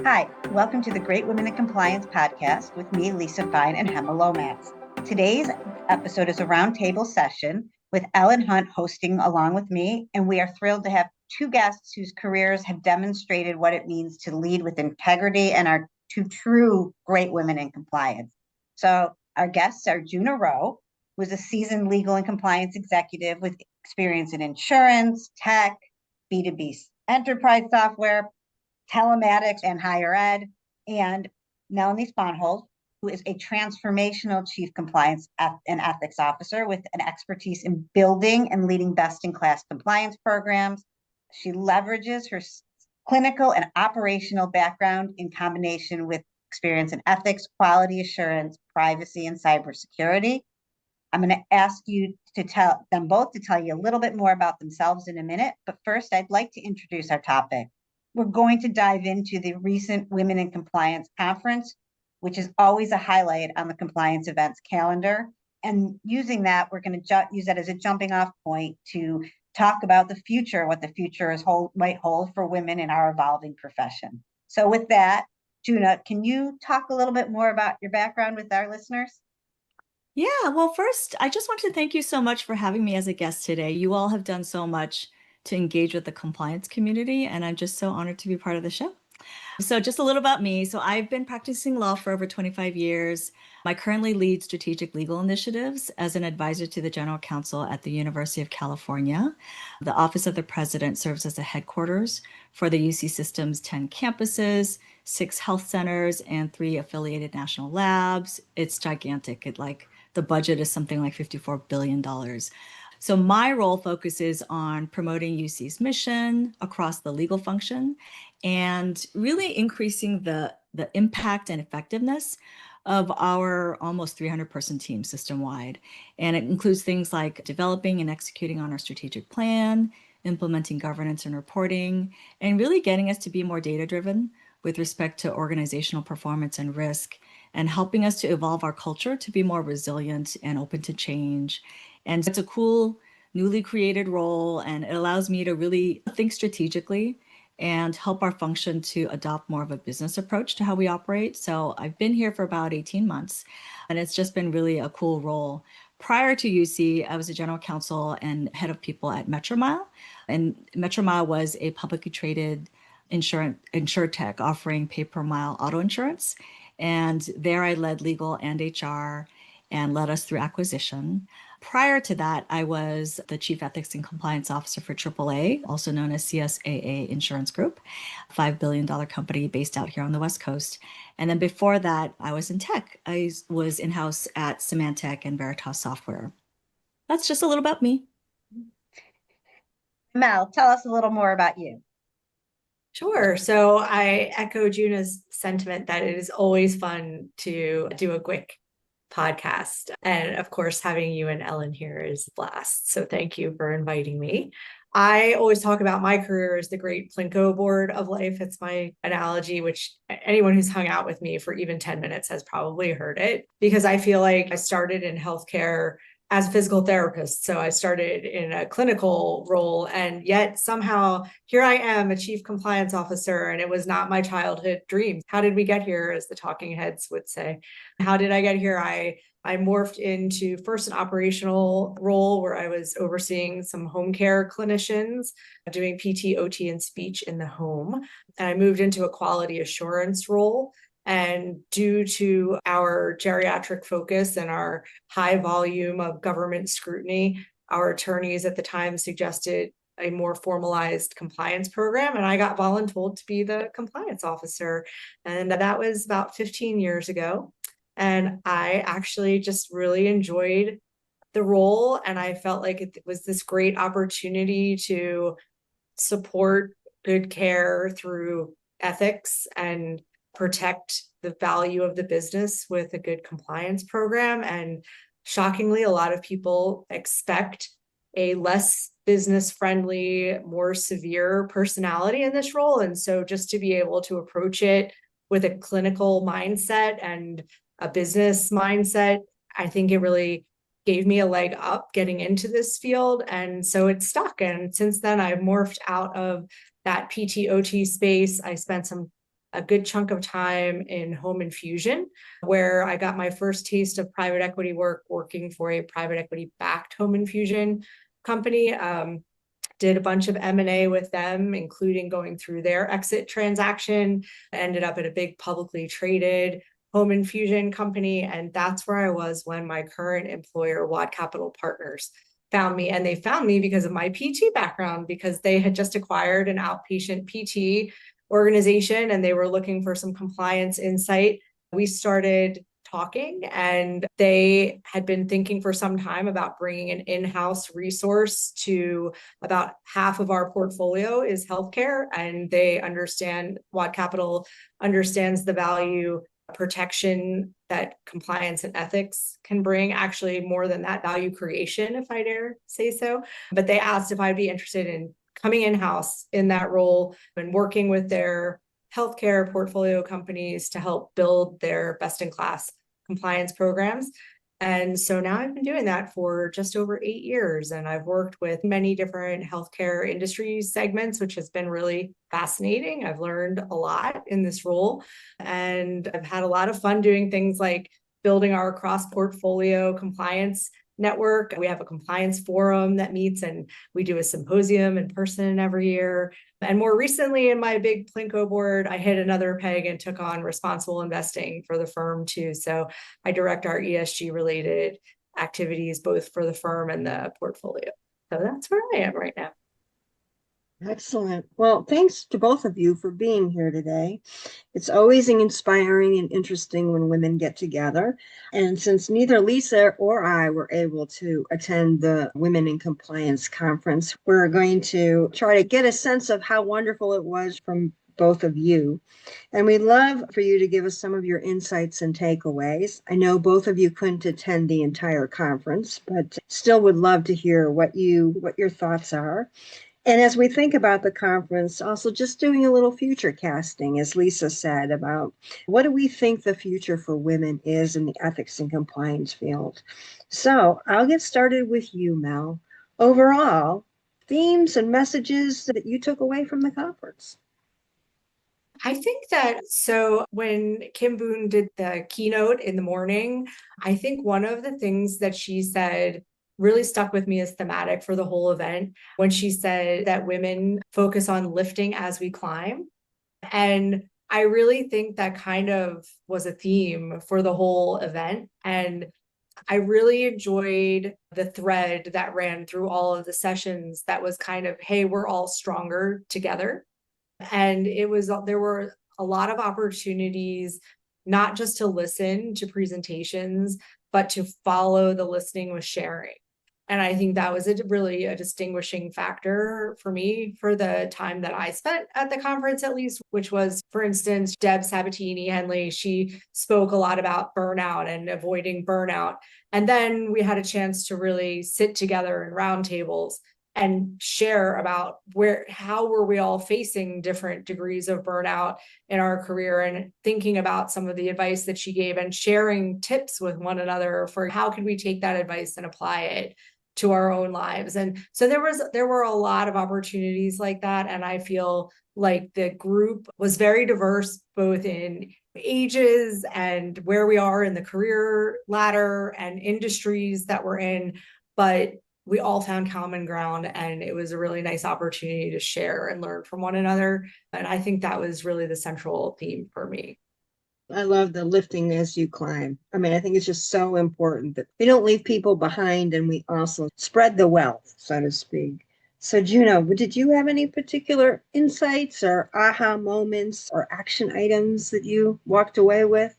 Hi, welcome to the Great Women in Compliance podcast with me, Lisa Fine, and Hema Lomax. Today's episode is a roundtable session with Ellen Hunt hosting along with me, and we are thrilled to have two guests whose careers have demonstrated what it means to lead with integrity and are two true great women in compliance. So our guests are Junna Ro, who is a seasoned legal and compliance executive with experience in insurance, tech, B2B enterprise software, telematics, and higher ed, and Melanie Sponholz, who is a transformational chief compliance and ethics officer with an expertise in building and leading best-in-class compliance programs. She leverages her clinical and operational background in combination with experience in ethics, quality assurance, privacy, and cybersecurity. I'm going to ask you to tell them both to tell you a little bit more about themselves in a minute, but first I'd like to introduce our topic. We're going to dive into the recent Women in Compliance conference, which is always a highlight on the compliance events calendar. And using that, we're going to use that as a jumping off point to talk about the future, what the future might hold for women in our evolving profession. So with that, Junna, can you talk a little bit more about your background with our listeners? Yeah, well, first, I just want to thank you so much for having me as a guest today. You all have done so much to engage with the compliance community, and I'm just so honored to be part of the show. So, just a little about me. So, I've been practicing law for over 25 years. I currently lead strategic legal initiatives as an advisor to the General Counsel at the University of California. The Office of the President serves as a headquarters for the UC System's 10 campuses, 6 health centers, and 3 affiliated national labs. It's gigantic. The budget is something like $54 billion. So my role focuses on promoting UC's mission across the legal function and really increasing the impact and effectiveness of our almost 300-person team system-wide. And it includes things like developing and executing on our strategic plan, implementing governance and reporting, and really getting us to be more data-driven with respect to organizational performance and risk, and helping us to evolve our culture to be more resilient and open to change. And it's a cool, newly created role, and it allows me to really think strategically and help our function to adopt more of a business approach to how we operate. So I've been here for about 18 months, and it's just been really a cool role. Prior to UC, I was a general counsel and head of people at Metromile. And Metromile was a publicly traded insurtech offering pay-per-mile auto insurance. And there I led legal and HR and led us through acquisition. Prior to that, I was the Chief Ethics and Compliance Officer for AAA, also known as CSAA Insurance Group, a $5 billion company based out here on the West Coast. And then before that, I was in tech. I was in-house at Symantec and Veritas Software. That's just a little about me. Mel, tell us a little more about you. Sure. So I echo Junna's sentiment that it is always fun to do a quick podcast. And of course, having you and Ellen here is a blast. So thank you for inviting me. I always talk about my career as the great Plinko board of life. It's my analogy, which anyone who's hung out with me for even 10 minutes has probably heard it, because I feel like I started in healthcare as a physical therapist. So I started in a clinical role, and yet somehow here I am, a chief compliance officer, and it was not my childhood dream. How did we get here, as the talking heads would say? How did I get here? I morphed into first an operational role where I was overseeing some home care clinicians doing PT, OT, and speech in the home. And I moved into a quality assurance role. And due to our geriatric focus and our high volume of government scrutiny, our attorneys at the time suggested a more formalized compliance program. And I got voluntold to be the compliance officer. And that was about 15 years ago. And I actually just really enjoyed the role. And I felt like it was this great opportunity to support good care through ethics and protect the value of the business with a good compliance program. And shockingly, a lot of people expect a less business friendly, more severe personality in this role. And so just to be able to approach it with a clinical mindset and a business mindset, I think it really gave me a leg up getting into this field. And so it stuck. And since then, I've morphed out of that PTOT space. I spent some a good chunk of time in home infusion, where I got my first taste of private equity work working for a private equity backed home infusion company. Did a bunch of M&A with them, including going through their exit transaction, ended up at a big publicly traded home infusion company. And that's where I was when my current employer, Waud Capital Partners, found me. And they found me because of my PT background, because they had just acquired an outpatient PT organization and they were looking for some compliance insight. We started talking, and they had been thinking for some time about bringing an in-house resource to about half of our portfolio is healthcare, and they understand, Waud Capital understands the value protection that compliance and ethics can bring, actually more than that, value creation, if I dare say so. But they asked if I'd be interested in coming in-house in that role and working with their healthcare portfolio companies to help build their best-in-class compliance programs. And so now I've been doing that for just over 8 years, and I've worked with many different healthcare industry segments, which has been really fascinating. I've learned a lot in this role, and I've had a lot of fun doing things like building our cross-portfolio compliance network. We have a compliance forum that meets, and we do a symposium in person every year. And more recently, in my big Plinko board, I hit another peg and took on responsible investing for the firm too. So I direct our ESG related activities, both for the firm and the portfolio. So that's where I am right now. Excellent. Well, thanks to both of you for being here today. It's always inspiring and interesting when women get together. And since neither Lisa or I were able to attend the Women in Compliance conference, we're going to try to get a sense of how wonderful it was from both of you. And we'd love for you to give us some of your insights and takeaways. I know both of you couldn't attend the entire conference, but still would love to hear what your thoughts are. And as we think about the conference, also just doing a little future casting, as Lisa said, about what do we think the future for women is in the ethics and compliance field. So I'll get started with you, Mel. Overall, themes and messages that you took away from the conference. I think that, so when Kim Boone did the keynote in the morning, I think one of the things that she said really stuck with me as thematic for the whole event, when she said that women focus on lifting as we climb. And I really think that kind of was a theme for the whole event. And I really enjoyed the thread that ran through all of the sessions that was kind of, hey, we're all stronger together. And there were a lot of opportunities, not just to listen to presentations, but to follow the listening with sharing. And I think that was really a distinguishing factor for me for the time that I spent at the conference, at least, which was, for instance, Deb Sabatini-Henley. She spoke a lot about burnout and avoiding burnout. And then we had a chance to really sit together in roundtables and share about how were we all facing different degrees of burnout in our career, and thinking about some of the advice that she gave and sharing tips with one another for how could we take that advice and apply it to our own lives. And so there were a lot of opportunities like that. And I feel like the group was very diverse, both in ages and where we are in the career ladder and industries that we're in. But we all found common ground, and it was a really nice opportunity to share and learn from one another. And I think that was really the central theme for me. I love the lifting as you climb. I mean, I think it's just so important that we don't leave people behind, and we also spread the wealth, so to speak. So Junna, did you have any particular insights or aha moments or action items that you walked away with?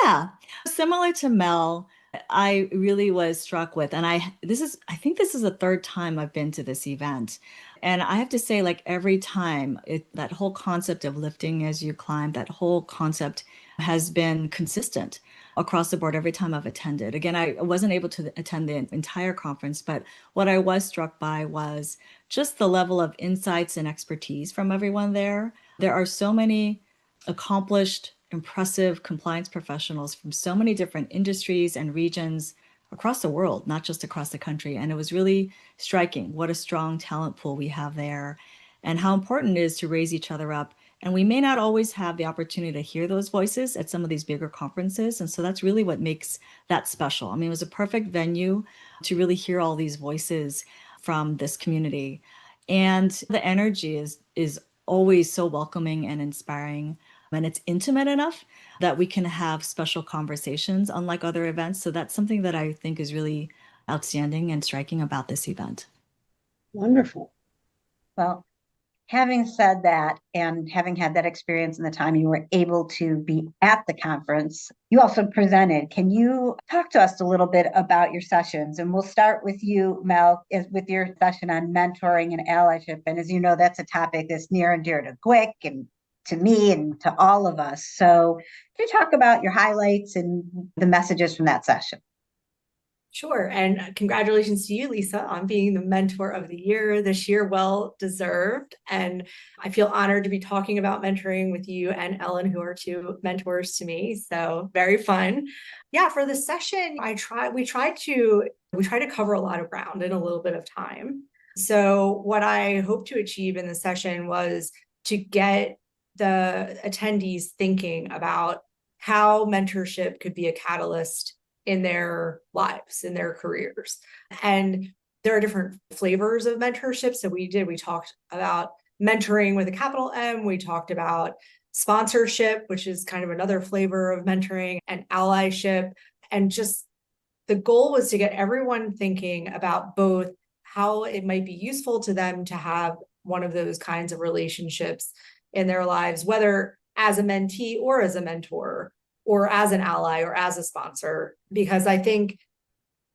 Yeah, similar to Mel, I really was struck with, and I think this is the third time I've been to this event. And I have to say, like every time, that whole concept of lifting as you climb, that whole concept has been consistent across the board every time I've attended. Again, I wasn't able to attend the entire conference, but what I was struck by was just the level of insights and expertise from everyone there. There are so many accomplished, impressive compliance professionals from so many different industries and regions across the world, not just across the country. And it was really striking what a strong talent pool we have there, and how important it is to raise each other up And we may not always have the opportunity to hear those voices at some of these bigger conferences. And so that's really what makes that special. I mean, it was a perfect venue to really hear all these voices from this community. And the energy is always so welcoming and inspiring. And it's intimate enough that we can have special conversations, unlike other events. So that's something that I think is really outstanding and striking about this event. Wonderful. Well, having said that, and having had that experience in the time you were able to be at the conference, you also presented. Can you talk to us a little bit about your sessions? And we'll start with you, Mel, with your session on mentoring and allyship. And as you know, that's a topic that's near and dear to Gwick and to me and to all of us. So can you talk about your highlights and the messages from that session? Sure. And congratulations to you, Lisa, on being the Mentor of the Year this year. Well deserved. And I feel honored to be talking about mentoring with you and Ellen, who are two mentors to me. So very fun. Yeah, for the session, we try to cover a lot of ground in a little bit of time. So what I hope to achieve in the session was to get the attendees thinking about how mentorship could be a catalyst in their lives, in their careers. And there are different flavors of mentorship. So we talked about mentoring with a capital M. We talked about sponsorship, which is kind of another flavor of mentoring, and allyship. And just the goal was to get everyone thinking about both how it might be useful to them to have one of those kinds of relationships in their lives, whether as a mentee or as a mentor, or as an ally or as a sponsor, because I think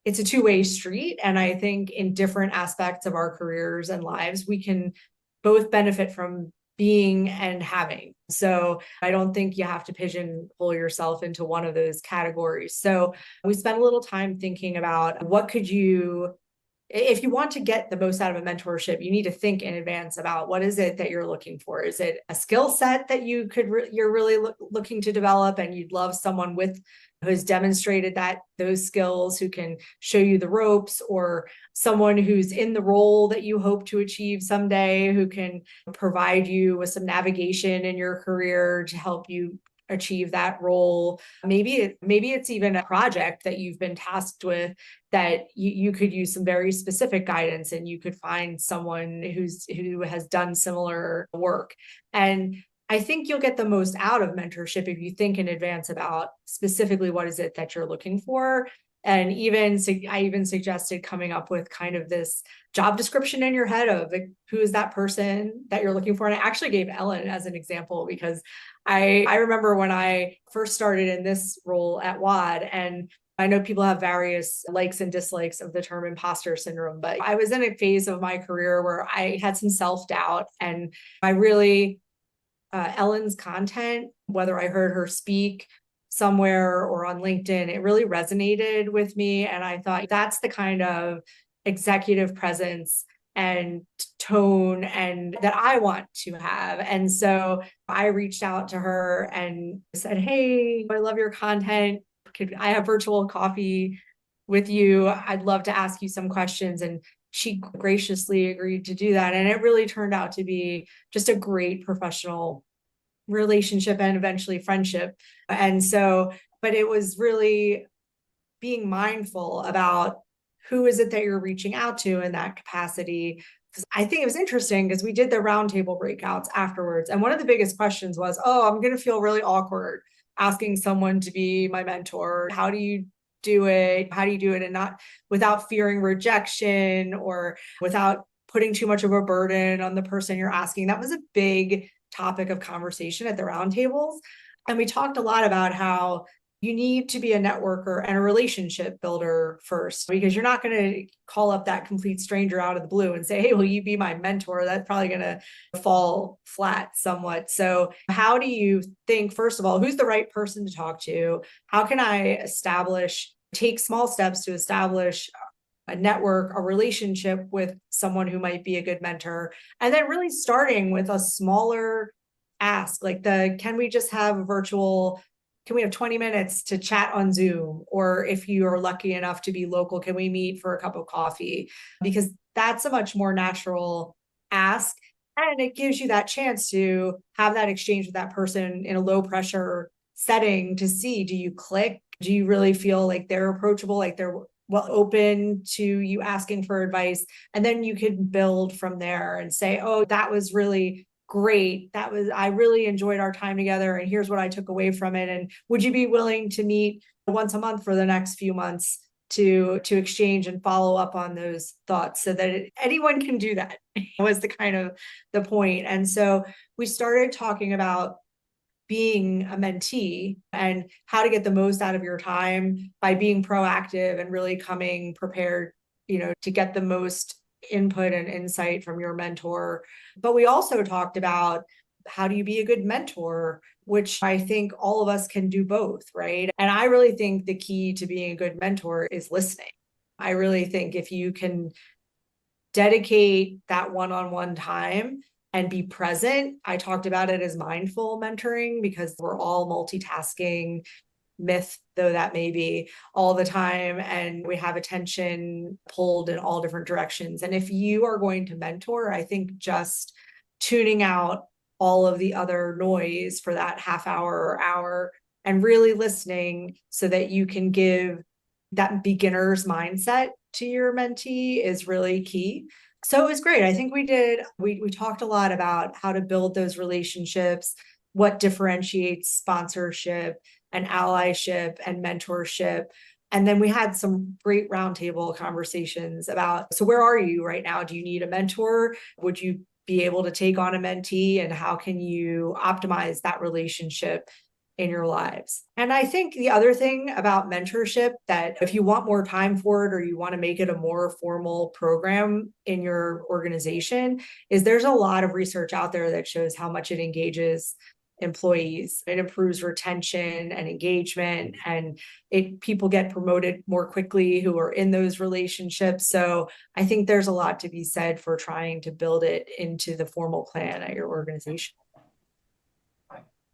it's a two-way street. And I think in different aspects of our careers and lives, we can both benefit from being and having. So I don't think you have to pigeonhole yourself into one of those categories. So we spent a little time thinking about if you want to get the most out of a mentorship, you need to think in advance about what is it that you're looking for. Is it a skill set that you're really looking to develop, and you'd love someone who has demonstrated those skills, who can show you the ropes, or someone who's in the role that you hope to achieve someday, who can provide you with some navigation in your career to help you achieve that role. Maybe it's even a project that you've been tasked with that you could use some very specific guidance, and you could find someone who has done similar work. And I think you'll get the most out of mentorship if you think in advance about specifically what is it that you're looking for. And I even suggested coming up with kind of this job description in your head of who is that person that you're looking for. And I actually gave Ellen as an example, because I remember when I first started in this role at Waud, and I know people have various likes and dislikes of the term imposter syndrome, but I was in a phase of my career where I had some self-doubt, and I really, Ellen's content, whether I heard her speak somewhere or on LinkedIn, it really resonated with me. And I thought that's the kind of executive presence and tone and that I want to have. And so I reached out to her and said, hey, I love your content. Could I have virtual coffee with you? I'd love to ask you some questions. And she graciously agreed to do that. And it really turned out to be just a great professional relationship and eventually friendship. And so, but it was really being mindful about who is it that you're reaching out to in that capacity. Because I think it was interesting because we did the roundtable breakouts afterwards. And one of the biggest questions was, I'm going to feel really awkward asking someone to be my mentor. How do you do it? How do you do it? And not without fearing rejection or without putting too much of a burden on the person you're asking. That was a big topic of conversation at the roundtables. And we talked a lot about how you need to be a networker and a relationship builder first, because you're not going to call up that complete stranger out of the blue and say, hey, will you be my mentor? That's probably going to fall flat somewhat. So how do you think, first of all, who's the right person to talk to? How can I take small steps to establish a network, a relationship with someone who might be a good mentor? And then really starting with a smaller ask, like can we have 20 minutes to chat on Zoom? Or if you are lucky enough to be local, can we meet for a cup of coffee? Because that's a much more natural ask. And it gives you that chance to have that exchange with that person in a low pressure setting to see, do you click? Do you really feel like they're approachable, like they're well open to you asking for advice? And then you can build from there and say, oh, that was really great. I really enjoyed our time together. And here's what I took away from it. And would you be willing to meet once a month for the next few months to exchange and follow up on those thoughts, so that anyone can do that was the kind of the point. And so we started talking about being a mentee and how to get the most out of your time by being proactive and really coming prepared, to get the most input and insight from your mentor. But we also talked about, how do you be a good mentor, which I think all of us can do both, right? And I really think the key to being a good mentor is listening. I really think if you can dedicate that one-on-one time and be present. I talked about it as mindful mentoring because we're all multitasking, myth though that may be, all the time. And we have attention pulled in all different directions. And if you are going to mentor, I think just tuning out all of the other noise for that half hour or hour and really listening so that you can give that beginner's mindset to your mentee is really key. So it was great. I think we talked a lot about how to build those relationships, what differentiates sponsorship and allyship and mentorship. And then we had some great roundtable conversations about, so where are you right now? Do you need a mentor? Would you be able to take on a mentee? And how can you optimize that relationship in your lives? And I think the other thing about mentorship, that if you want more time for it or you want to make it a more formal program in your organization, is there's a lot of research out there that shows how much it engages employees. It improves retention and engagement, and people get promoted more quickly who are in those relationships. So I think there's a lot to be said for trying to build it into the formal plan at your organization.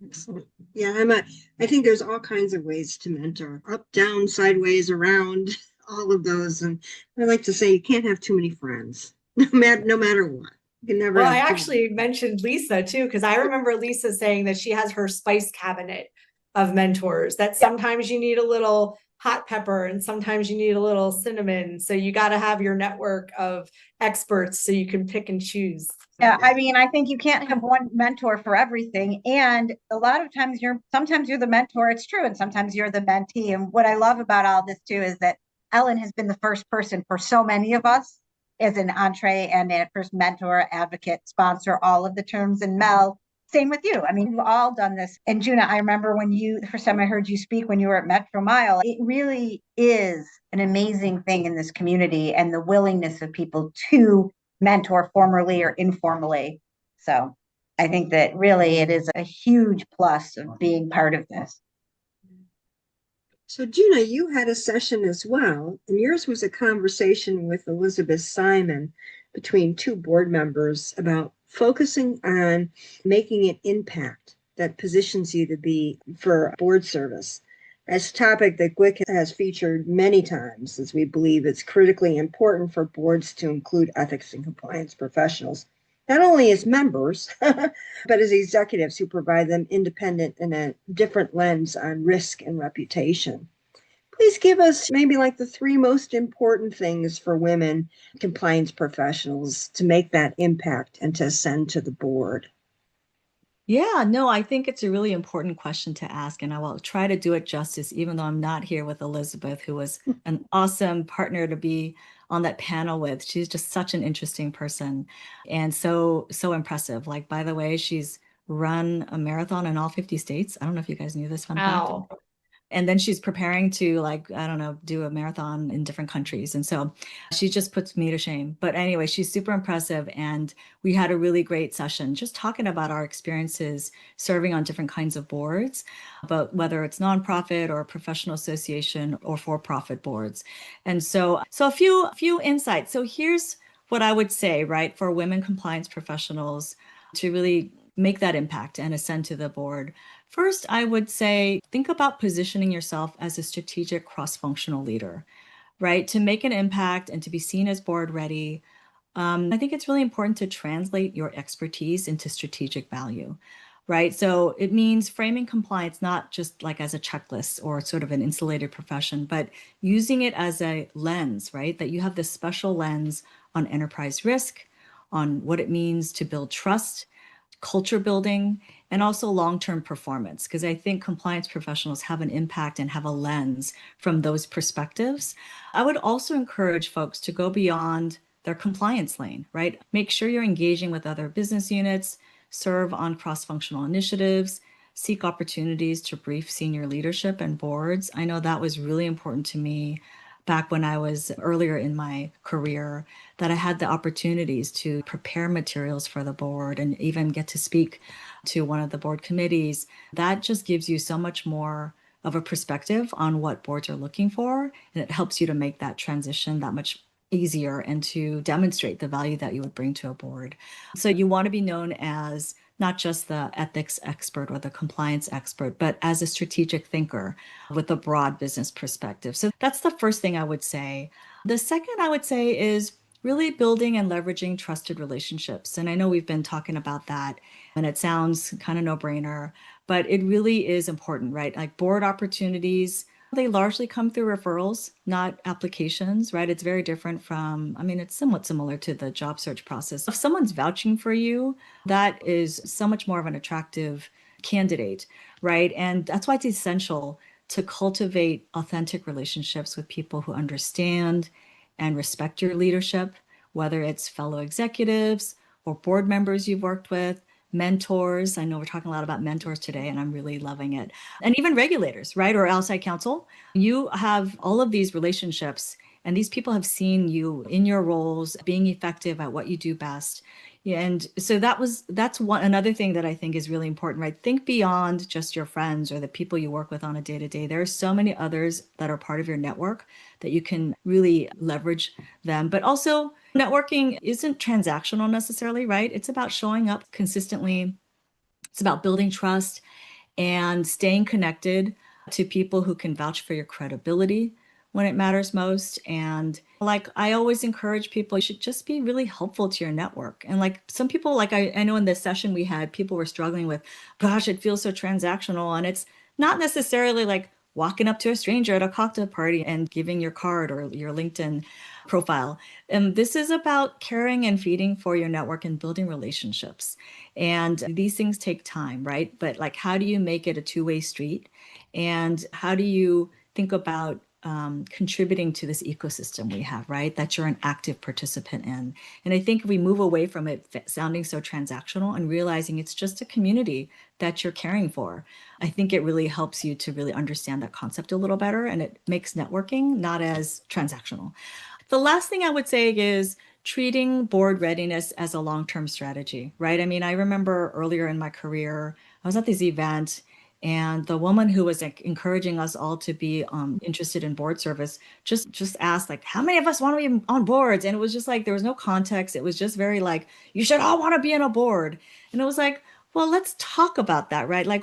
Excellent. Yeah, I think there's all kinds of ways to mentor: up, down, sideways, around, all of those. And I like to say you can't have too many friends, no matter what. You can never. Well, I actually mentioned Lisa too, because I remember Lisa saying that she has her spice cabinet of mentors, that sometimes you need a little hot pepper and sometimes you need a little cinnamon. So you got to have your network of experts so you can pick and choose. Yeah, I mean, I think you can't have one mentor for everything. And a lot of times sometimes you're the mentor, it's true, and sometimes you're the mentee. And what I love about all this too is that Ellen has been the first person for so many of us as an entree and a first mentor, advocate, sponsor, all of the terms. And Mel, same with you. I mean, we've all done this. And Junna, I remember the first time I heard you speak when you were at Metro Mile, it really is an amazing thing in this community and the willingness of people to mentor formally or informally. So I think that really it is a huge plus of being part of this. So Junna, you had a session as well, and yours was a conversation with Elizabeth Simon between two board members about focusing on making an impact that positions you to be for board service. As a topic that GWIC has featured many times, as we believe it's critically important for boards to include ethics and compliance professionals, not only as members, but as executives who provide them independent and a different lens on risk and reputation. Please give us maybe like the three most important things for women compliance professionals to make that impact and to ascend to the board. Yeah, no, I think it's a really important question to ask, and I will try to do it justice, even though I'm not here with Elizabeth, who was an awesome partner to be on that panel with. She's just such an interesting person and so impressive. Like, by the way, she's run a marathon in all 50 states. I don't know if you guys knew this fun fact. Wow. And then she's preparing to, like, I don't know, do a marathon in different countries. And so she just puts me to shame. But anyway, she's super impressive. And we had a really great session just talking about our experiences serving on different kinds of boards, but whether it's nonprofit or professional association or for-profit boards. And so a few insights. So here's what I would say, right, for women compliance professionals to really make that impact and ascend to the board. First, I would say, think about positioning yourself as a strategic cross-functional leader, right? To make an impact and to be seen as board ready, I think it's really important to translate your expertise into strategic value, right? So it means framing compliance not just like as a checklist or sort of an insulated profession, but using it as a lens, right? That you have this special lens on enterprise risk, on what it means to build trust, culture building, and also long-term performance. Because I think compliance professionals have an impact and have a lens from those perspectives. I would also encourage folks to go beyond their compliance lane, right? Make sure you're engaging with other business units, serve on cross-functional initiatives, seek opportunities to brief senior leadership and boards. I know that was really important to me back when I was earlier in my career, that I had the opportunities to prepare materials for the board and even get to speak to one of the board committees. That just gives you so much more of a perspective on what boards are looking for, and it helps you to make that transition that much easier and to demonstrate the value that you would bring to a board. So you want to be known as not just the ethics expert or the compliance expert, but as a strategic thinker with a broad business perspective. So that's the first thing I would say. The second I would say is really building and leveraging trusted relationships. And I know we've been talking about that, and it sounds kind of no-brainer, but it really is important, right? Like board opportunities, they largely come through referrals, not applications, right? It's very different from, I mean, it's somewhat similar to the job search process. If someone's vouching for you, that is so much more of an attractive candidate, right? And that's why it's essential to cultivate authentic relationships with people who understand and respect your leadership, whether it's fellow executives or board members you've worked with, mentors. I know we're talking a lot about mentors today, and I'm really loving it. And even regulators, right? Or outside counsel. You have all of these relationships, and these people have seen you in your roles being effective at what you do best. Yeah, and so that's one another thing that I think is really important, right? Think beyond just your friends or the people you work with on a day-to-day. There are so many others that are part of your network that you can really leverage them. But also, networking isn't transactional necessarily, right? It's about showing up consistently. It's about building trust and staying connected to people who can vouch for your credibility when it matters most. And like I always encourage people, you should just be really helpful to your network. And like some people, like I know in this session we had, people were struggling with, gosh, it feels so transactional. And it's not necessarily like walking up to a stranger at a cocktail party and giving your card or your LinkedIn profile. And this is about caring and feeding for your network and building relationships. And these things take time, right? But like, how do you make it a two-way street? And how do you think about contributing to this ecosystem we have, right? That you're an active participant in. And I think if we move away from it sounding so transactional and realizing it's just a community that you're caring for, I think it really helps you to really understand that concept a little better, and it makes networking not as transactional. The last thing I would say is treating board readiness as a long-term strategy, right? I mean, I remember earlier in my career, I was at this event, and the woman who was like encouraging us all to be interested in board service just asked like, how many of us want to be on boards? And it was just like, there was no context. It was just very like, you should all want to be on a board. And it was like, well, let's talk about that, right? Like,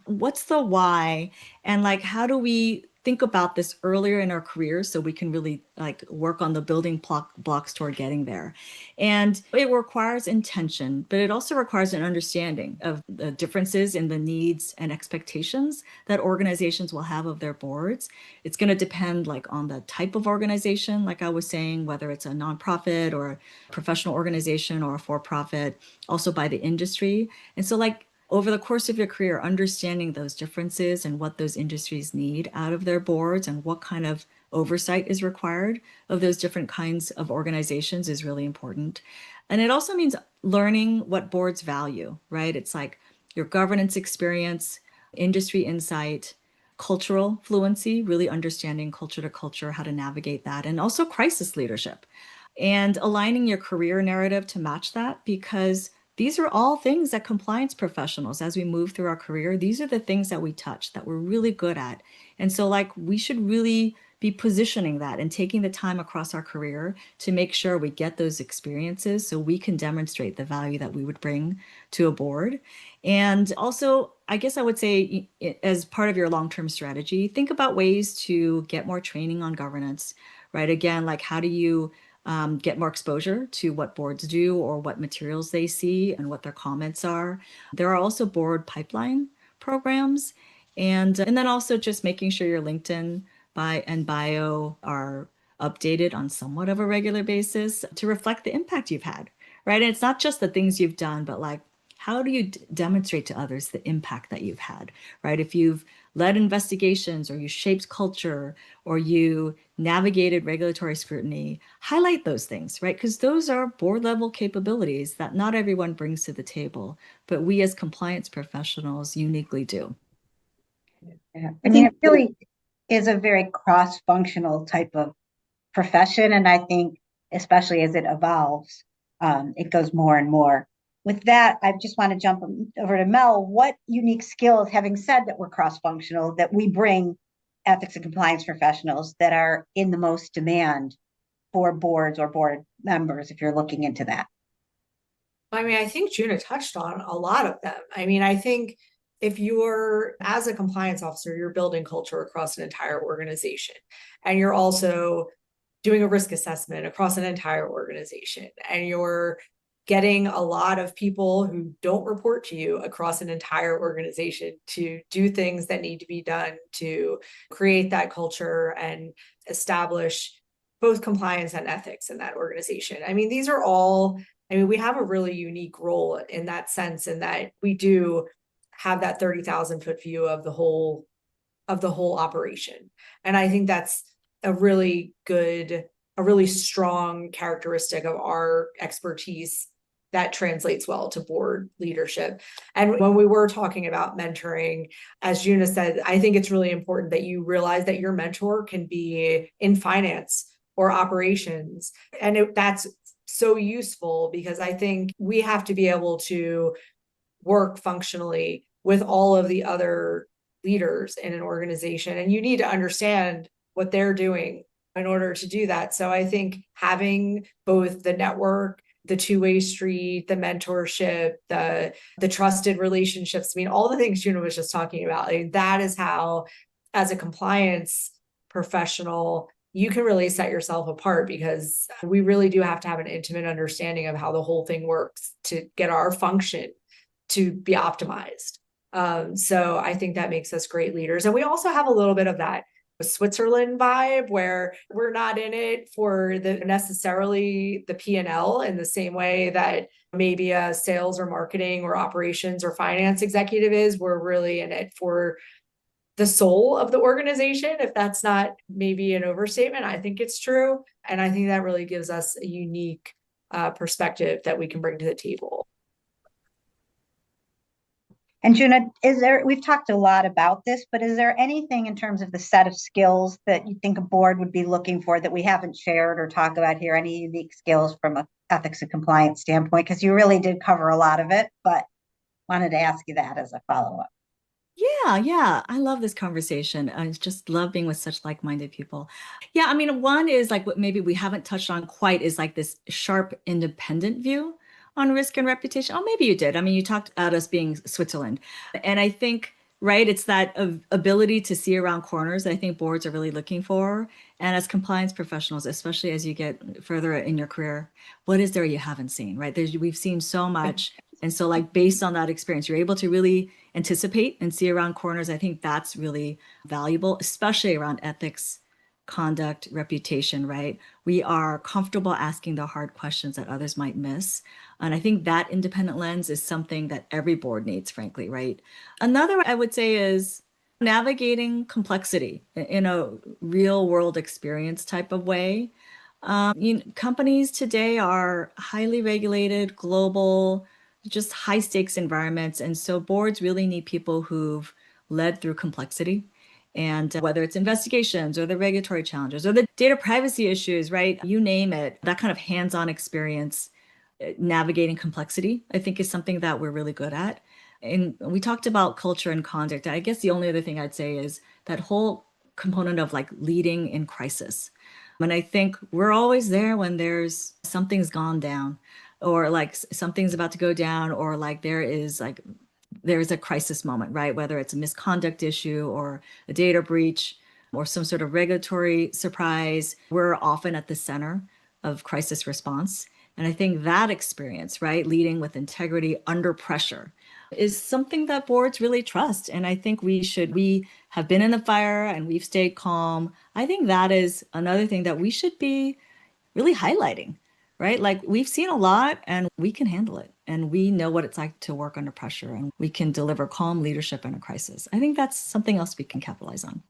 what's the why? And like, how do we think about this earlier in our careers so we can really like work on the building blocks toward getting there? And it requires intention, but it also requires an understanding of the differences in the needs and expectations that organizations will have of their boards. It's going to depend like on the type of organization, like I was saying, whether it's a nonprofit or a professional organization or a for-profit, also by the industry. And so like over the course of your career, understanding those differences and what those industries need out of their boards and what kind of oversight is required of those different kinds of organizations is really important. And it also means learning what boards value, right? It's like your governance experience, industry insight, cultural fluency, really understanding culture to culture, how to navigate that, and also crisis leadership. And aligning your career narrative to match that, because these are all things that compliance professionals, as we move through our career, these are the things that we touch that we're really good at. And so like we should really be positioning that and taking the time across our career to make sure we get those experiences so we can demonstrate the value that we would bring to a board. And also, I guess I would say as part of your long-term strategy, think about ways to get more training on governance, right? Again, like how do you get more exposure to what boards do or what materials they see and what their comments are. There are also board pipeline programs. And then also just making sure your LinkedIn and bio are updated on somewhat of a regular basis to reflect the impact you've had, right? And it's not just the things you've done, but like, how do you demonstrate to others the impact that you've had, right? If you've led investigations or you shaped culture or you navigated regulatory scrutiny, highlight those things, right? Because those are board level capabilities that not everyone brings to the table, but we as compliance professionals uniquely do. Yeah. I mean, it really is a very cross-functional type of profession. And I think, especially as it evolves, it goes more and more. With that, I just want to jump over to Mel. What unique skills, having said that we're cross-functional, that we bring ethics and compliance professionals that are in the most demand for boards or board members, if you're looking into that? I mean, I think Junna touched on a lot of them. I mean, I think if you're, as a compliance officer, you're building culture across an entire organization, and you're also doing a risk assessment across an entire organization, and you're getting a lot of people who don't report to you across an entire organization to do things that need to be done to create that culture and establish both compliance and ethics in that organization. I mean, these are all, I mean, we have a really unique role in that sense, in that we do have that 30,000 foot view of the whole operation. And I think that's a really strong characteristic of our expertise that translates well to board leadership. And when we were talking about mentoring, as Junna said, I think it's really important that you realize that your mentor can be in finance or operations. And that's so useful, because I think we have to be able to work functionally with all of the other leaders in an organization, and you need to understand what they're doing in order to do that. So I think having both the network, the two-way street, the mentorship, the trusted relationships, I mean, all the things Junna was just talking about, I mean, that is how, as a compliance professional, you can really set yourself apart, because we really do have to have an intimate understanding of how the whole thing works to get our function to be optimized. So I think that makes us great leaders. And we also have a little bit of that Switzerland vibe, where we're not in it for necessarily the P&L in the same way that maybe a sales or marketing or operations or finance executive is. We're really in it for the soul of the organization. If that's not maybe an overstatement, I think it's true. And I think that really gives us a unique perspective that we can bring to the table. And Junna, we've talked a lot about this, but is there anything in terms of the set of skills that you think a board would be looking for that we haven't shared or talk about here? Any unique skills from an ethics and compliance standpoint? Because you really did cover a lot of it, but wanted to ask you that as a follow-up. Yeah. I love this conversation. I just love being with such like-minded people. Yeah, I mean, one is like what maybe we haven't touched on quite is like this sharp, independent view on risk and reputation. Oh, maybe you did. I mean, you talked about us being Switzerland. And I think, right, it's that ability to see around corners that I think boards are really looking for. And as compliance professionals, especially as you get further in your career, what is there you haven't seen, right? We've seen so much. And so like based on that experience, you're able to really anticipate and see around corners. I think that's really valuable, especially around ethics, conduct, reputation, right? We are comfortable asking the hard questions that others might miss. And I think that independent lens is something that every board needs, frankly, right? Another I would say is navigating complexity in a real world experience type of way. Companies today are highly regulated, global, just high stakes environments. And so boards really need people who've led through complexity. And whether it's investigations or the regulatory challenges or the data privacy issues, right? You name it, that kind of hands-on experience navigating complexity, I think is something that we're really good at. And we talked about culture and conduct. I guess the only other thing I'd say is that whole component of like leading in crisis. And I think we're always there when there's something's gone down or like something's about to go down or like there's a crisis moment, right? Whether it's a misconduct issue or a data breach or some sort of regulatory surprise, we're often at the center of crisis response. And I think that experience, right, leading with integrity under pressure, is something that boards really trust. And I think we have been in the fire and we've stayed calm. I think that is another thing that we should be really highlighting, right? Like we've seen a lot and we can handle it. And we know what it's like to work under pressure and we can deliver calm leadership in a crisis. I think that's something else we can capitalize on.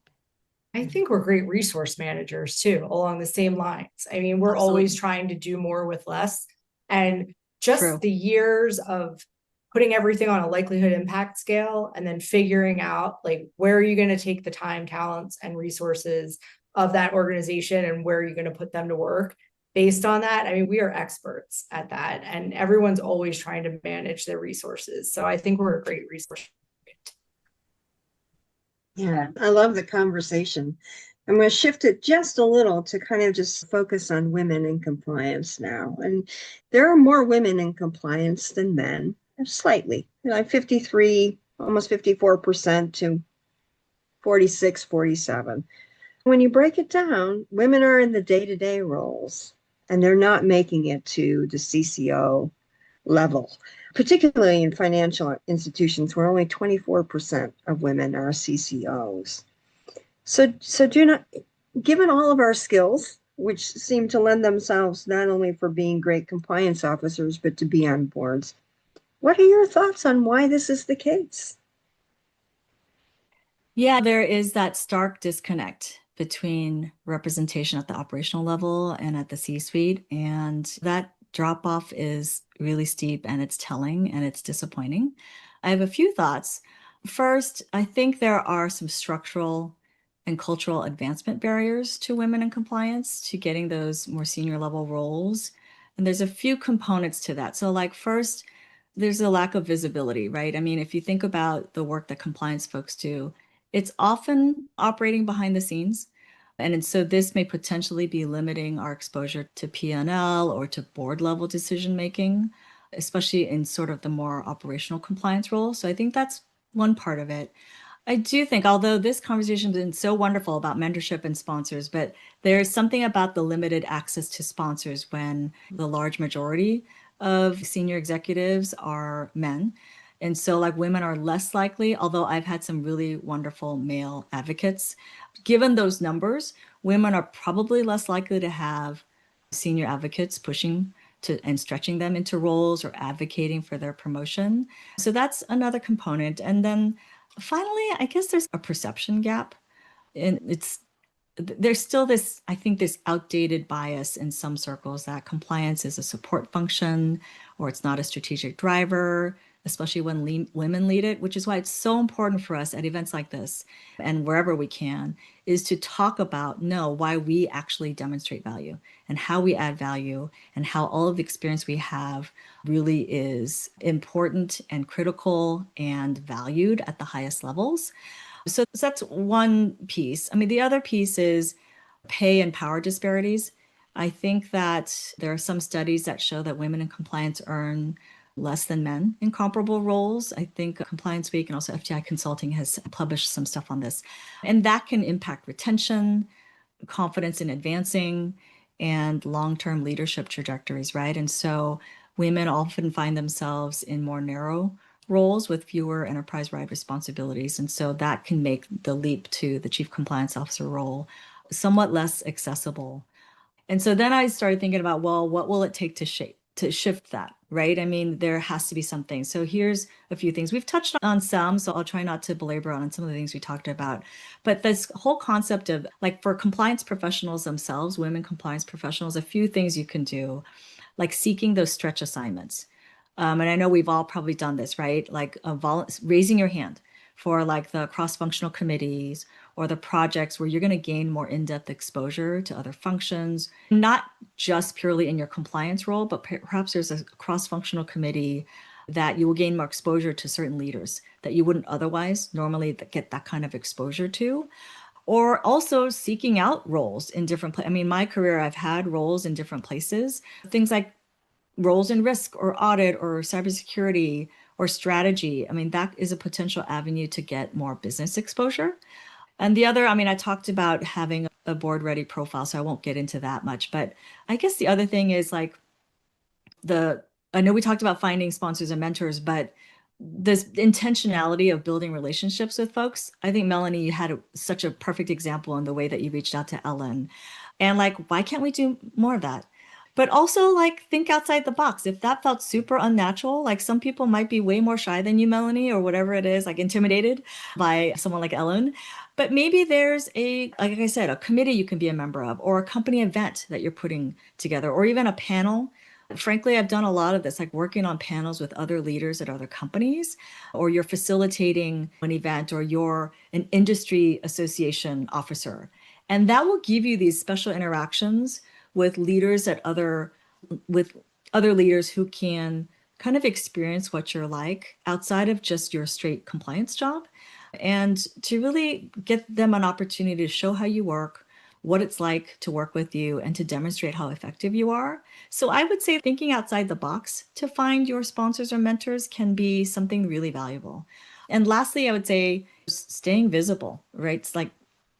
I think we're great resource managers too, along the same lines. I mean, we're always trying to do more with less. And just True. the years of putting everything on a likelihood impact scale and then figuring out like where are you going to take the time, talents, and resources of that organization and where are you going to put them to work based on that. I mean, we are experts at that, and everyone's always trying to manage their resources. So I think we're a great resource. Yeah, I love the conversation. I'm going to shift it just a little to kind of just focus on women in compliance now. And there are more women in compliance than men, slightly, 53, almost 54% to 46, 47. When you break it down, women are in the day-to-day roles and they're not making it to the CCO level, particularly in financial institutions where only 24% of women are CCOs. So Junna, given all of our skills, which seem to lend themselves not only for being great compliance officers, but to be on boards, what are your thoughts on why this is the case? Yeah, there is that stark disconnect between representation at the operational level and at the C-suite. And that drop off is really steep and it's telling and it's disappointing. I have a few thoughts. First, I think there are some structural and cultural advancement barriers to women in compliance to getting those more senior level roles. And there's a few components to that. So like first, there's a lack of visibility, right? I mean, if you think about the work that compliance folks do, it's often operating behind the scenes. And so this may potentially be limiting our exposure to P&L or to board level decision making, especially in sort of the more operational compliance role. So I think that's one part of it. I do think, although this conversation has been so wonderful about mentorship and sponsors, but there's something about the limited access to sponsors when the large majority of senior executives are men. And so like women are less likely, although I've had some really wonderful male advocates. Given those numbers, women are probably less likely to have senior advocates pushing to and stretching them into roles or advocating for their promotion. So that's another component. And then finally, I guess there's a perception gap. And there's still this, I think, this outdated bias in some circles that compliance is a support function or it's not a strategic driver, especially when women lead it, which is why it's so important for us at events like this and wherever we can, is to talk about, why we actually demonstrate value and how we add value and how all of the experience we have really is important and critical and valued at the highest levels. So that's one piece. I mean, the other piece is pay and power disparities. I think that there are some studies that show that women in compliance earn less than men in comparable roles. I think Compliance Week and also FTI Consulting has published some stuff on this. And that can impact retention, confidence in advancing, and long-term leadership trajectories, right? And so women often find themselves in more narrow roles with fewer enterprise-wide responsibilities. And so that can make the leap to the chief compliance officer role somewhat less accessible. And so then I started thinking about, well, what will it take to shift that, right? I mean, there has to be something. So here's a few things. We've touched on some, so I'll try not to belabor on some of the things we talked about. But this whole concept of like for compliance professionals themselves, women compliance professionals, a few things you can do, like seeking those stretch assignments. And I know we've all probably done this, right? Like raising your hand for like the cross-functional committees or the projects where you're going to gain more in-depth exposure to other functions, not just purely in your compliance role, but perhaps there's a cross-functional committee that you will gain more exposure to certain leaders that you wouldn't otherwise normally get that kind of exposure to. Or also seeking out roles in different places. I mean, my career, I've had roles in different places, things like roles in risk or audit or cybersecurity or strategy. I mean, that is a potential avenue to get more business exposure. And the other, I mean, I talked about having a board ready profile, so I won't get into that much. But I guess the other thing is like I know we talked about finding sponsors and mentors, but this intentionality of building relationships with folks. I think Melanie, you had such a perfect example in the way that you reached out to Ellen. And like, why can't we do more of that? But also like think outside the box. If that felt super unnatural, like some people might be way more shy than you, Melanie, or whatever it is, like intimidated by someone like Ellen. But maybe there's like I said, a committee you can be a member of, or a company event that you're putting together, or even a panel. Frankly, I've done a lot of this, like working on panels with other leaders at other companies, or you're facilitating an event, or you're an industry association officer. And that will give you these special interactions with leaders with other leaders who can kind of experience what you're like outside of just your straight compliance job, and to really get them an opportunity to show how you work, what it's like to work with you, and to demonstrate how effective you are. So I would say thinking outside the box to find your sponsors or mentors can be something really valuable. And lastly, I would say staying visible, right? It's like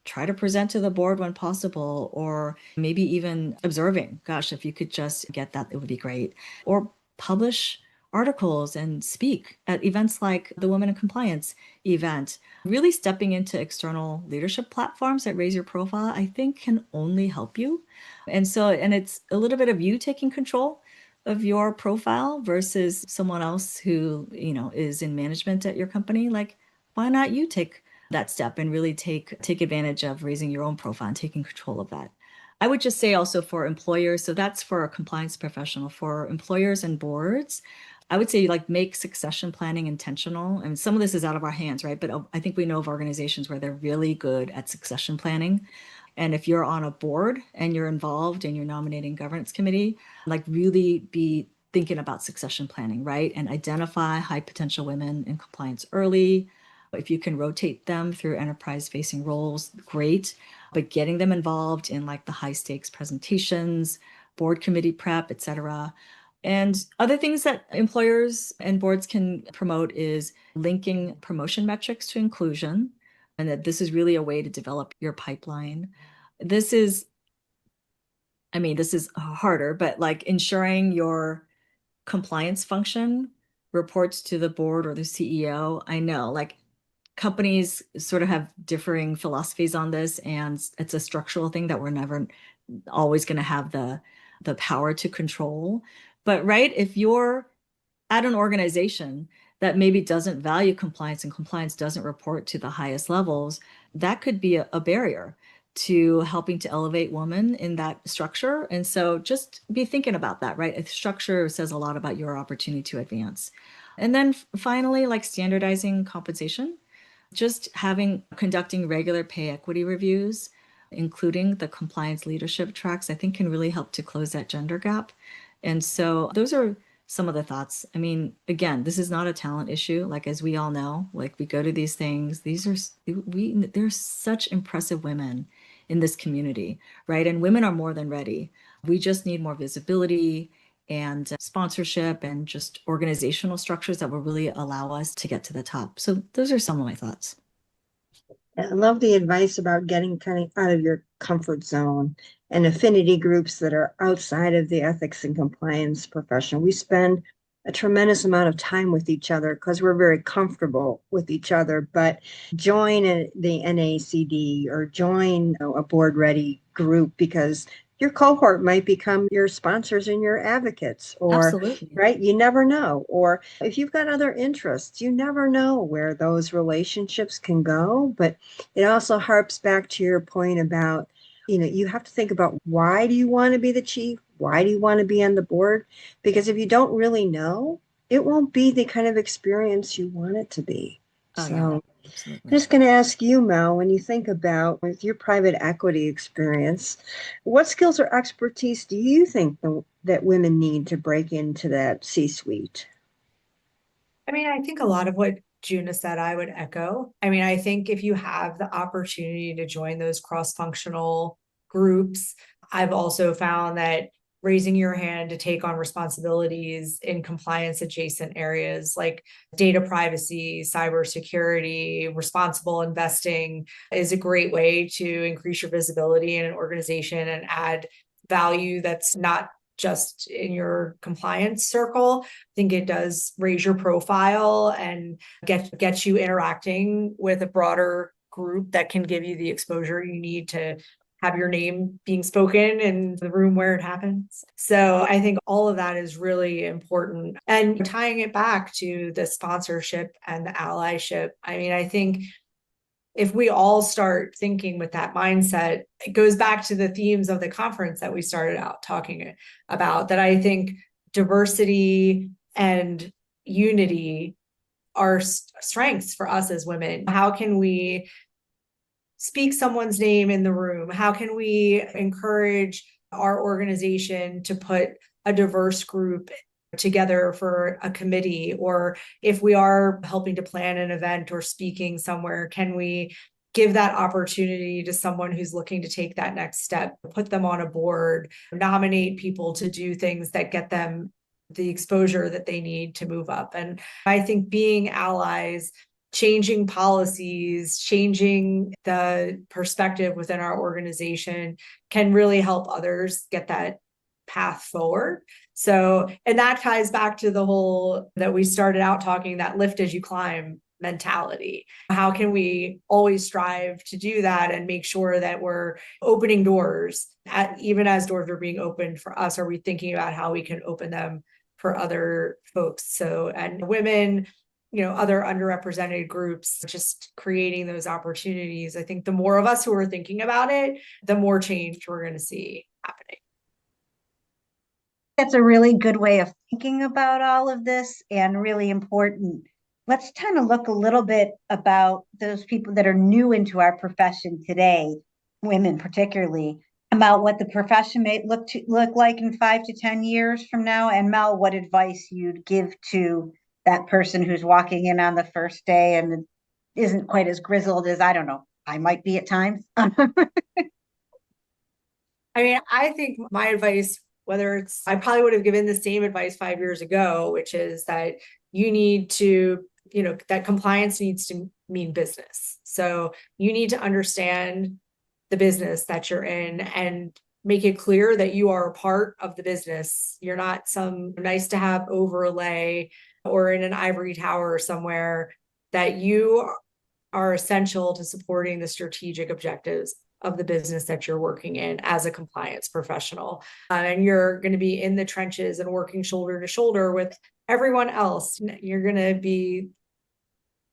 try to present to the board when possible, or maybe even observing. Gosh, if you could just get that, it would be great. Or publish articles and speak at events like the Women in Compliance event. Really stepping into external leadership platforms that raise your profile, I think can only help you. And it's a little bit of you taking control of your profile versus someone else who, is in management at your company. Like, why not you take that step and really take advantage of raising your own profile and taking control of that? I would just say also for employers, so that's for a compliance professional, for employers and boards, I would say like make succession planning intentional. And some of this is out of our hands, right? But I think we know of organizations where they're really good at succession planning. And if you're on a board and you're involved in your nominating governance committee, like really be thinking about succession planning, right? And identify high potential women in compliance early. If you can rotate them through enterprise facing roles, great. But getting them involved in like the high stakes presentations, board committee prep, et cetera. And other things that employers and boards can promote is linking promotion metrics to inclusion, and that this is really a way to develop your pipeline. This is, this is harder, but like ensuring your compliance function reports to the board or the CEO. I know like companies sort of have differing philosophies on this, and it's a structural thing that we're never always going to have the power to control. But right, if you're at an organization that maybe doesn't value compliance and compliance doesn't report to the highest levels, that could be a barrier to helping to elevate women in that structure. And so just be thinking about that, right? A structure says a lot about your opportunity to advance. And then finally, like standardizing compensation, just conducting regular pay equity reviews, including the compliance leadership tracks, I think can really help to close that gender gap. And so those are some of the thoughts. I mean, again, this is not a talent issue. Like, as we all know, like we go to these things, there's such impressive women in this community, right? And women are more than ready. We just need more visibility and sponsorship and just organizational structures that will really allow us to get to the top. So those are some of my thoughts. I love the advice about getting kind of out of your comfort zone and affinity groups that are outside of the ethics and compliance profession. We spend a tremendous amount of time with each other because we're very comfortable with each other, but join the NACD or join a board ready group because your cohort might become your sponsors and your advocates, or Absolutely. right, you never know. Or if you've got other interests, you never know where those relationships can go. But it also harps back to your point about, you have to think about, why do you want to be the chief? Why do you want to be on the board? Because if you don't really know, it won't be the kind of experience you want it to be. Oh, So yeah, I'm absolutely. just going to ask you, Mel, when you think about with your private equity experience, what skills or expertise do you think that women need to break into that C-suite? I mean, I think a lot of what Junna said, I would echo. I mean, I think if you have the opportunity to join those cross-functional groups, I've also found that raising your hand to take on responsibilities in compliance adjacent areas like data privacy, cybersecurity, responsible investing is a great way to increase your visibility in an organization and add value that's not just in your compliance circle. I think it does raise your profile and get you interacting with a broader group that can give you the exposure you need to have your name being spoken in the room where it happens. So I think all of that is really important. And tying it back to the sponsorship and the allyship, I mean, I think if we all start thinking with that mindset, it goes back to the themes of the conference that we started out talking about, that I think diversity and unity are strengths for us as women. How can we speak someone's name in the room? How can we encourage our organization to put a diverse group together for a committee? Or if we are helping to plan an event or speaking somewhere, can we give that opportunity to someone who's looking to take that next step, put them on a board, nominate people to do things that get them the exposure that they need to move up? And I think being allies, changing policies, changing the perspective within our organization can really help others get that path forward. So, and that ties back to the whole that we started out talking, that lift as you climb mentality. How can we always strive to do that and make sure that we're opening doors, even as doors are being opened for us? Are we thinking about how we can open them for other folks? So, and women, other underrepresented groups, just creating those opportunities. I think the more of us who are thinking about it, the more change we're going to see happening. That's a really good way of thinking about all of this and really important. Let's kind of look a little bit about those people that are new into our profession today, women particularly, about what the profession may look like in 5 to 10 years from now. And Mel, what advice you'd give to that person who's walking in on the first day and isn't quite as grizzled as, I don't know, I might be at times. I mean, I think my advice, I probably would have given the same advice 5 years ago, which is that you need to, that compliance needs to mean business. So you need to understand the business that you're in and make it clear that you are a part of the business. You're not some nice to have overlay or in an ivory tower somewhere, that you are essential to supporting the strategic objectives of the business that you're working in as a compliance professional. And you're going to be in the trenches and working shoulder to shoulder with everyone else. You're going to be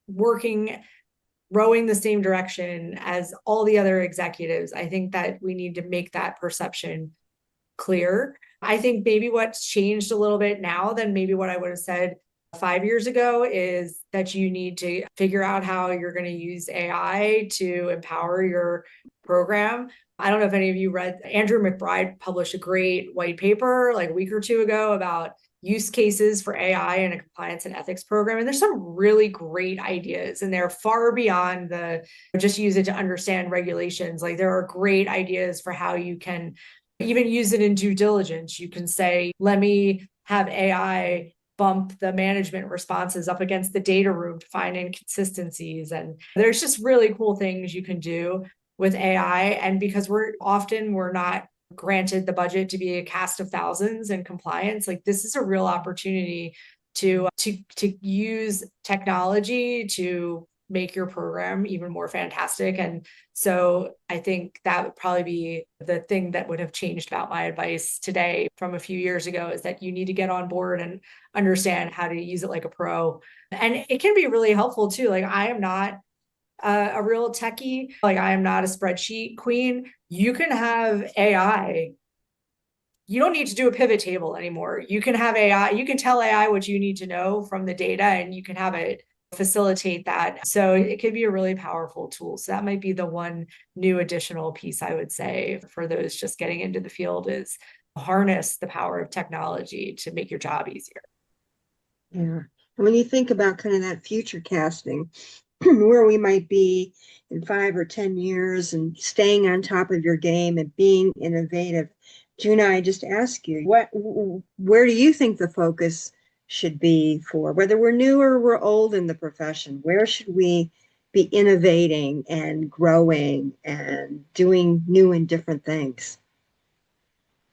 rowing the same direction as all the other executives. I think that we need to make that perception clear. I think maybe what's changed a little bit now than maybe what I would have said 5 years ago is that you need to figure out how you're going to use AI to empower your program. I don't know if any of you read, Andrew McBride published a great white paper like a week or two ago about use cases for AI in a compliance and ethics program. And there's some really great ideas, and they're far beyond the just use it to understand regulations. Like, there are great ideas for how you can even use it in due diligence. You can say, let me have AI bump the management responses up against the data room to find inconsistencies. And there's just really cool things you can do with AI. And because we're not granted the budget to be a cast of thousands in compliance, like, this is a real opportunity to use technology to make your program even more fantastic. And so I think that would probably be the thing that would have changed about my advice today from a few years ago, is that you need to get on board and understand how to use it like a pro. And it can be really helpful too. Like, I am not a real techie. Like, I am not a spreadsheet queen. You can have AI. You don't need to do a pivot table anymore. You can have AI. You can tell AI what you need to know from the data, and you can have it facilitate that. So it could be a really powerful tool. So that might be the one new additional piece I would say for those just getting into the field, is harness the power of technology to make your job easier. Yeah. And when you think about kind of that future casting, where we might be in 5 or 10 years, and staying on top of your game and being innovative, Junna, I just ask you, where do you think the focus should be for whether we're new or we're old in the profession? Where should we be innovating and growing and doing new and different things?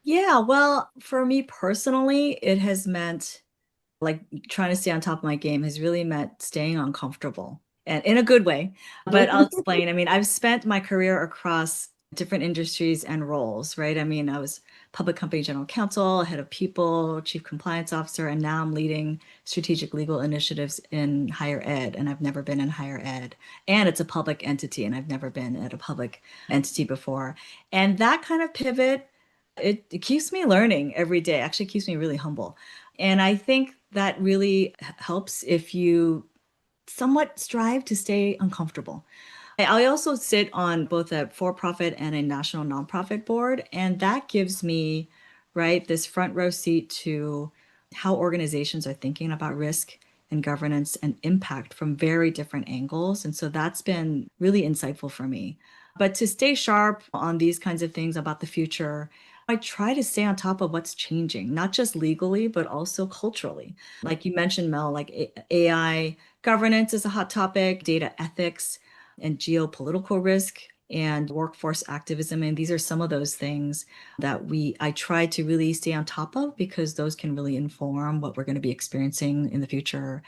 Yeah, well, for me personally, it has meant like trying to stay on top of my game has really meant staying uncomfortable and in a good way. But I'll explain. I mean, I've spent my career across different industries and roles, right? I mean, I was public company general counsel, head of people, chief compliance officer, and now I'm leading strategic legal initiatives in higher ed. And I've never been in higher ed. And it's a public entity, and I've never been at a public entity before. And that kind of pivot, it keeps me learning every day, actually keeps me really humble. And I think that really helps if you somewhat strive to stay uncomfortable. I also sit on both a for-profit and a national nonprofit board, and that gives me, right, this front row seat to how organizations are thinking about risk and governance and impact from very different angles. And so that's been really insightful for me. But to stay sharp on these kinds of things about the future, I try to stay on top of what's changing, not just legally, but also culturally. Like you mentioned, Mel, like AI governance is a hot topic, data ethics and geopolitical risk and workforce activism. And these are some of those things that I try to really stay on top of because those can really inform what we're going to be experiencing in the future.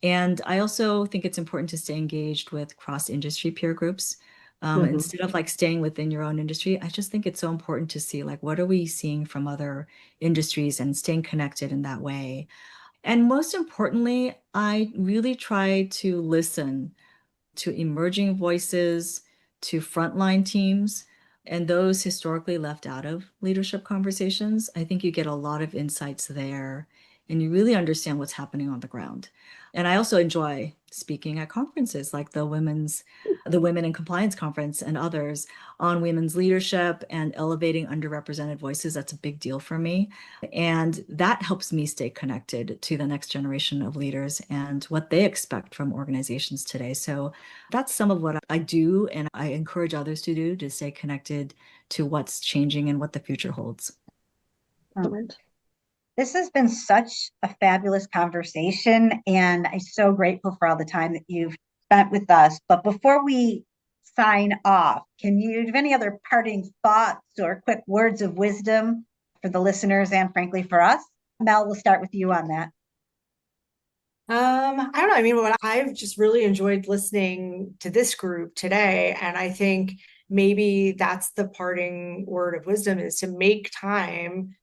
And I also think it's important to stay engaged with cross-industry peer groups. Instead of like staying within your own industry, I just think it's so important to see like what are we seeing from other industries and staying connected in that way. And most importantly, I really try to listen to emerging voices, to frontline teams, and those historically left out of leadership conversations. I think you get a lot of insights there and you really understand what's happening on the ground. And I also enjoy speaking at conferences like the Women in Compliance Conference and others on women's leadership and elevating underrepresented voices. That's a big deal for me. And that helps me stay connected to the next generation of leaders and what they expect from organizations today. So that's some of what I do, and I encourage others to do to stay connected to what's changing and what the future holds. This has been such a fabulous conversation, and I'm so grateful for all the time that you've spent with us. But before we sign off, do you have any other parting thoughts or quick words of wisdom for the listeners and frankly for us? Mel, we'll start with you on that. I don't know. I mean, what I've just really enjoyed listening to this group today. And I think maybe that's the parting word of wisdom is to make time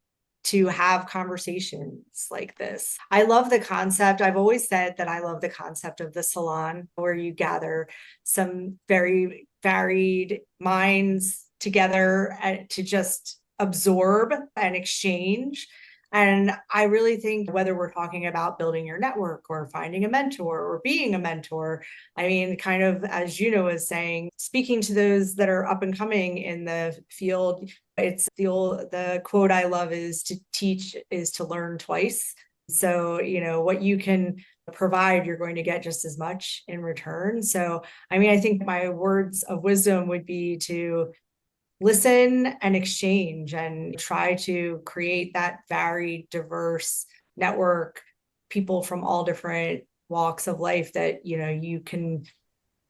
to have conversations like this. I love the concept. I've always said that I love the concept of the salon where you gather some very varied minds together to just absorb and exchange. And I really think whether we're talking about building your network or finding a mentor or being a mentor, I mean, kind of as Junna was saying, speaking to those that are up and coming in the field, it's the quote I love is to teach is to learn twice. So, what you can provide, you're going to get just as much in return. So, I mean, I think my words of wisdom would be to listen and exchange and try to create that varied, diverse network, people from all different walks of life that, you can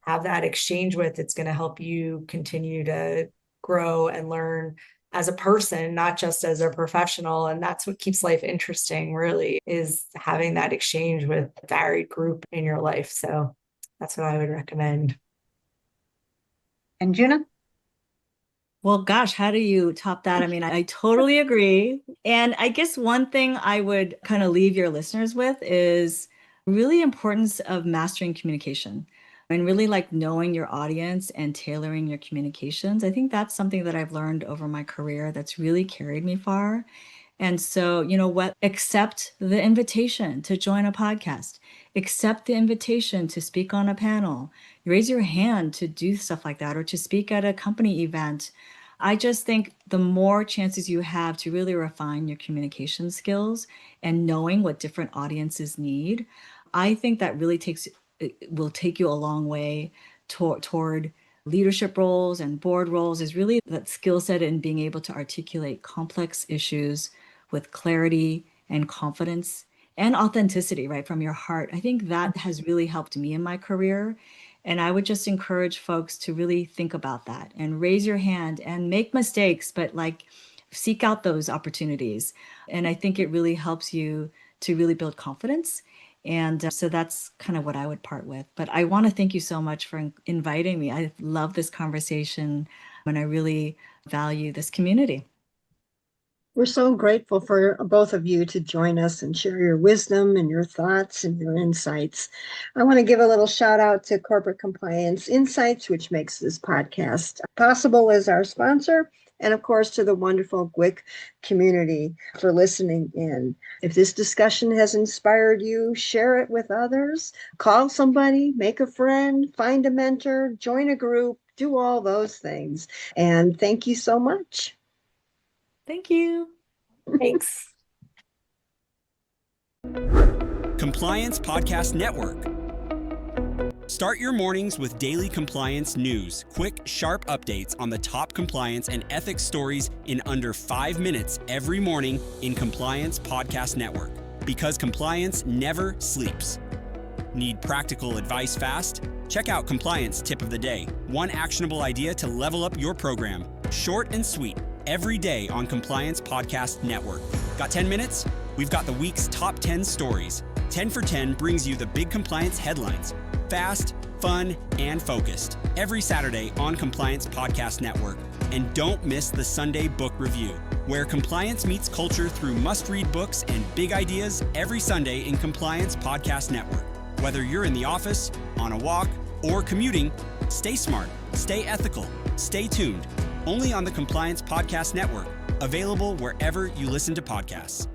have that exchange with. It's going to help you continue to grow and learn as a person, not just as a professional. And that's what keeps life interesting, really, is having that exchange with a varied group in your life. So that's what I would recommend. And Junna? Well, gosh, how do you top that? I mean, I totally agree. And I guess one thing I would kind of leave your listeners with is really importance of mastering communication and really like knowing your audience and tailoring your communications. I think that's something that I've learned over my career that's really carried me far. And so, accept the invitation to join a podcast, accept the invitation to speak on a panel, raise your hand to do stuff like that, or to speak at a company event. I just think the more chances you have to really refine your communication skills and knowing what different audiences need, I think that really will take you a long way toward leadership roles and board roles is really that skill set in being able to articulate complex issues with clarity and confidence and authenticity, right, from your heart. I think that has really helped me in my career. And I would just encourage folks to really think about that and raise your hand and make mistakes, but like seek out those opportunities. And I think it really helps you to really build confidence. And so that's kind of what I would part with. But I want to thank you so much for inviting me. I love this conversation and I really value this community. We're so grateful for both of you to join us and share your wisdom and your thoughts and your insights. I want to give a little shout out to Corporate Compliance Insights, which makes this podcast possible as our sponsor. And of course, to the wonderful GWIC community for listening in. If this discussion has inspired you, share it with others, call somebody, make a friend, find a mentor, join a group, do all those things. And thank you so much. Thank you. Thanks. Compliance Podcast Network. Start your mornings with daily compliance news, quick, sharp updates on the top compliance and ethics stories in under 5 minutes every morning in Compliance Podcast Network. Because compliance never sleeps. Need practical advice fast? Check out Compliance Tip of the Day. One actionable idea to level up your program. Short and sweet. Every day on Compliance Podcast Network. Got 10 minutes? We've got the week's top 10 stories. 10 for 10 brings you the big compliance headlines. Fast, fun, and focused. Every Saturday on Compliance Podcast Network. And don't miss the Sunday Book Review, where compliance meets culture through must-read books and big ideas every Sunday in Compliance Podcast Network. Whether you're in the office, on a walk, or commuting, stay smart, stay ethical, stay tuned. Only on the Compliance Podcast Network, available wherever you listen to podcasts.